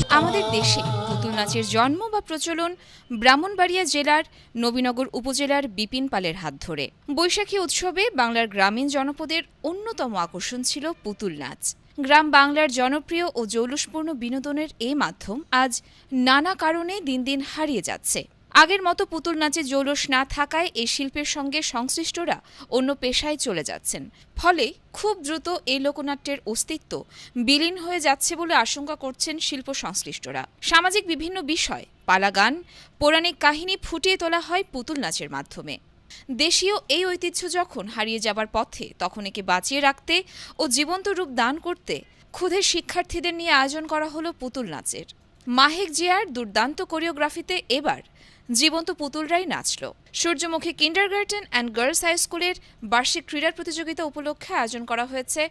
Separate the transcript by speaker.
Speaker 1: আমাদের দেশে পুতুল নাচের জন্ম বা প্রচলন ব্রাহ্মণবাড়িয়া জেলার নবীনগর উপজেলার বিপিন পালের হাত ধরে। বৈশাখী উৎসবে বাংলার গ্রামীণ জনপদের অন্যতম আকর্ষণ ছিল পুতুল নাচ। গ্রাম বাংলার জনপ্রিয় ও জৌলুসপূর্ণ বিনোদনের এই মাধ্যম আজ নানা কারণে দিন দিন হারিয়ে যাচ্ছে। আগের মতো পুতুল নাচে জৌলুস না থাকায় এই শিল্পের সঙ্গে সংশ্লিষ্টরা অন্য পেশায় চলে যাচ্ছেন। ফলে খুব দ্রুত এই লোকনাট্যের অস্তিত্ব বিলীন হয়ে যাচ্ছে বলে আশঙ্কা করছেন শিল্প সংশ্লিষ্টরা। সামাজিক বিভিন্ন বিষয়, পালাগান, পৌরাণিক কাহিনী ফুটিয়ে তোলা হয় পুতুল নাচের মাধ্যমে। দেশীয় এই ঐতিহ্য যখন হারিয়ে যাবার পথে, তখন একে বাঁচিয়ে রাখতে ও জীবন্ত রূপ দান করতে ক্ষুদে শিক্ষার্থীদের নিয়ে আয়োজন করা হলো পুতুল নাচের। মাহেক জিয়ার দুর্দান্ত কোরিওগ্রাফিতে এবার জীবন্ত পুতুলরাই নাচল। সূর্যমুখী কিন্ডারগার্টেন অ্যান্ড গার্লস হাই স্কুলের বার্ষিক ক্রীড়া প্রতিযোগিতা উপলক্ষে আয়োজন করা হয়েছে